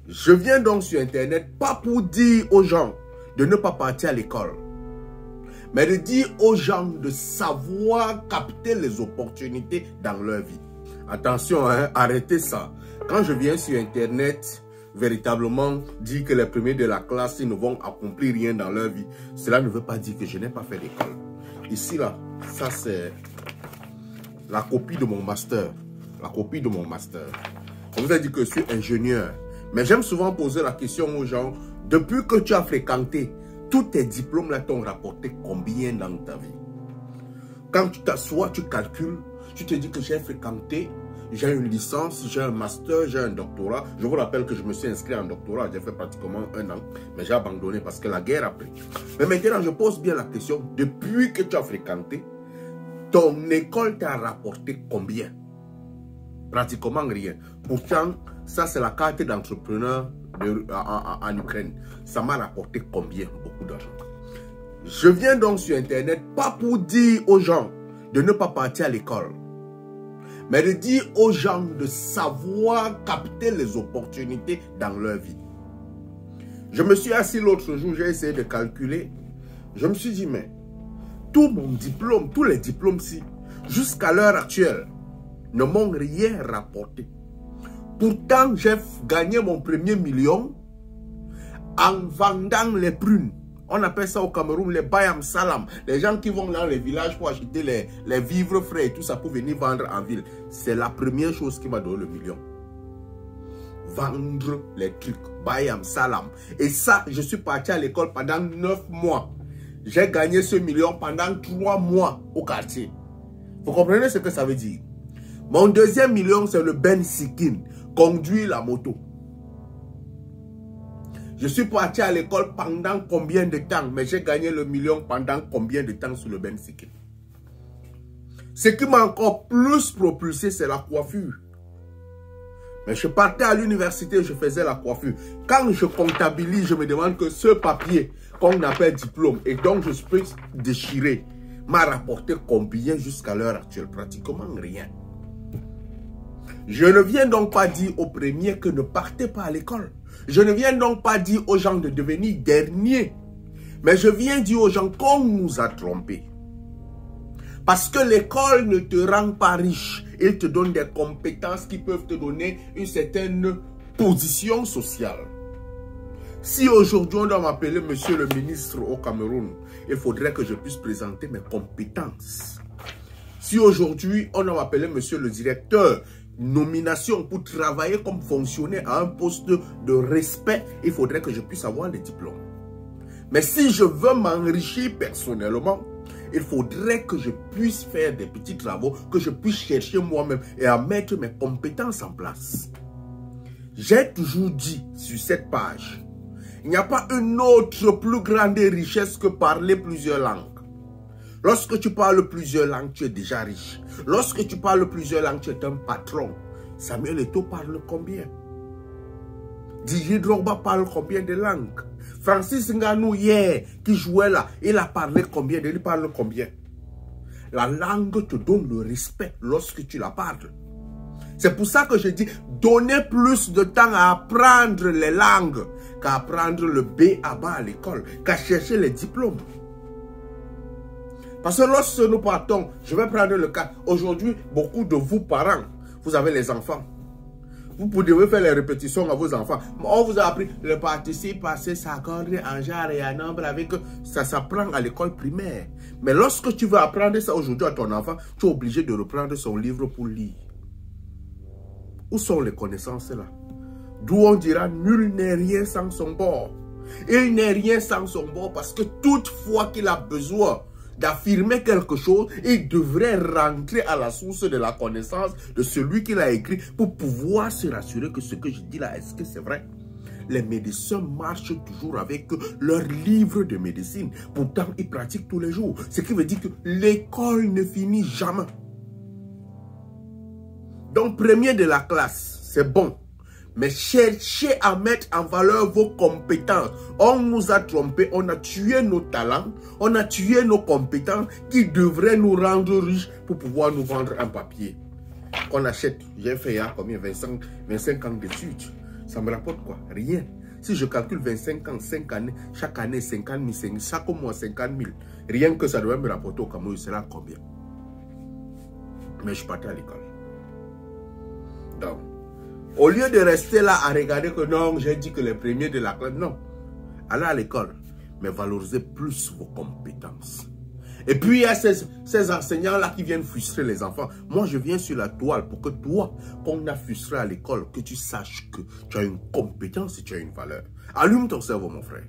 Je viens donc sur Internet, pas pour dire aux gens de ne pas partir à l'école, mais de dire aux gens de savoir capter les opportunités dans leur vie. Attention, hein, arrêtez ça. Quand je viens sur Internet, véritablement dire que les premiers de la classe ils ne vont accomplir rien dans leur vie, cela ne veut pas dire que je n'ai pas fait l'école. Ici, là, ça c'est la copie de mon master. La copie de mon master. On vous a dit que je suis ingénieur. Mais j'aime souvent poser la question aux gens, depuis que tu as fréquenté, tous tes diplômes là t'ont rapporté combien dans ta vie? Quand tu t'assois, tu calcules, tu te dis que j'ai fréquenté, j'ai une licence, j'ai un master, j'ai un doctorat. Je vous rappelle que je me suis inscrit en doctorat, j'ai fait pratiquement 1 an, mais j'ai abandonné parce que la guerre a pris. Mais maintenant, je pose bien la question, depuis que tu as fréquenté, ton école t'a rapporté combien? Pratiquement rien. Pourtant, ça c'est la carte d'entrepreneur en Ukraine. Ça m'a rapporté combien? Beaucoup d'argent. Je viens donc sur Internet, pas pour dire aux gens de ne pas partir à l'école, mais de dire aux gens de savoir capter les opportunités dans leur vie. Je me suis assis l'autre jour, j'ai essayé de calculer. Je me suis dit, mais tout mon diplôme, tous les diplômes-ci, jusqu'à l'heure actuelle, ne m'ont rien rapporté. Pourtant, j'ai gagné mon premier million en vendant les prunes. On appelle ça au Cameroun les bayam salam. Les gens qui vont dans les villages pour acheter les vivres frais et tout ça pour venir vendre en ville. C'est la première chose qui m'a donné le million. Vendre les trucs, bayam salam. Et ça, je suis parti à l'école pendant 9 mois. J'ai gagné ce million pendant 3 mois au quartier. Vous comprenez ce que ça veut dire? Mon deuxième million, c'est le Ben Sikin. Conduire la moto. Je suis parti à l'école pendant combien de temps? Mais j'ai gagné le million pendant combien de temps sur le Ben Sikin? Ce qui m'a encore plus propulsé, c'est la coiffure. Mais je partais à l'université, je faisais la coiffure. Quand je comptabilise, je me demande que ce papier qu'on appelle diplôme et donc je peux déchirer m'a rapporté combien jusqu'à l'heure actuelle? Pratiquement rien. Je ne viens donc pas dire aux premiers que ne partez pas à l'école. Je ne viens donc pas dire aux gens de devenir derniers. Mais je viens dire aux gens qu'on nous a trompés. Parce que l'école ne te rend pas riche. Il te donne des compétences qui peuvent te donner une certaine position sociale. Si aujourd'hui on doit m'appeler monsieur le ministre au Cameroun, il faudrait que je puisse présenter mes compétences. Si aujourd'hui on doit m'appeler monsieur le directeur, nomination pour travailler comme fonctionnaire à un poste de respect, il faudrait que je puisse avoir des diplômes. Mais si je veux m'enrichir personnellement, il faudrait que je puisse faire des petits travaux, que je puisse chercher moi-même et à mettre mes compétences en place. J'ai toujours dit sur cette page, il n'y a pas une autre plus grande richesse que parler plusieurs langues. Lorsque tu parles plusieurs langues, tu es déjà riche. Lorsque tu parles plusieurs langues, tu es un patron. Samuel Eto'o parle combien? Didier Drogba parle combien de langues? Francis Ngannou hier, qui jouait là, il a parlé combien? Il parle combien? La langue te donne le respect lorsque tu la parles. C'est pour ça que je dis, donnez plus de temps à apprendre les langues qu'à apprendre le B à bas à l'école, qu'à chercher les diplômes. Parce que lorsque nous partons, je vais prendre le cas. Aujourd'hui, beaucoup de vous parents, vous avez les enfants. Vous pouvez faire les répétitions à vos enfants. On vous a appris le participe passé, s'accorde en genre et en nombre avec... Ça s'apprend à l'école primaire. Mais lorsque tu veux apprendre ça aujourd'hui à ton enfant, tu es obligé de reprendre son livre pour lire. Où sont les connaissances là? D'où on dira nul n'est rien sans son bord. Il n'est rien sans son bord parce que toutefois qu'il a besoin d'affirmer quelque chose, il devrait rentrer à la source de la connaissance de celui qui l'a écrit pour pouvoir se rassurer que ce que je dis là, est-ce que c'est vrai? Les médecins marchent toujours avec leur livre de médecine. Pourtant, ils pratiquent tous les jours. Ce qui veut dire que l'école ne finit jamais. Donc, premier de la classe, c'est bon. Mais cherchez à mettre en valeur vos compétences. On nous a trompés, on a tué nos talents, on a tué nos compétences qui devraient nous rendre riches pour pouvoir nous vendre un papier qu'on achète. J'ai fait combien? 25 ans d'études. Ça me rapporte quoi? Rien. Si je calcule 25 ans, 5 années, chaque année 50 000, chaque mois 50 000, rien que ça devrait me rapporter au Cameroun, sera combien? Mais je partais à l'école. Donc, au lieu de rester là à regarder que non, j'ai dit que les premiers de la classe, non. Allez à l'école, mais valorisez plus vos compétences. Et puis, il y a ces enseignants-là qui viennent frustrer les enfants. Moi, je viens sur la toile pour que toi, qu'on a frustré à l'école, que tu saches que tu as une compétence et tu as une valeur. Allume ton cerveau, mon frère.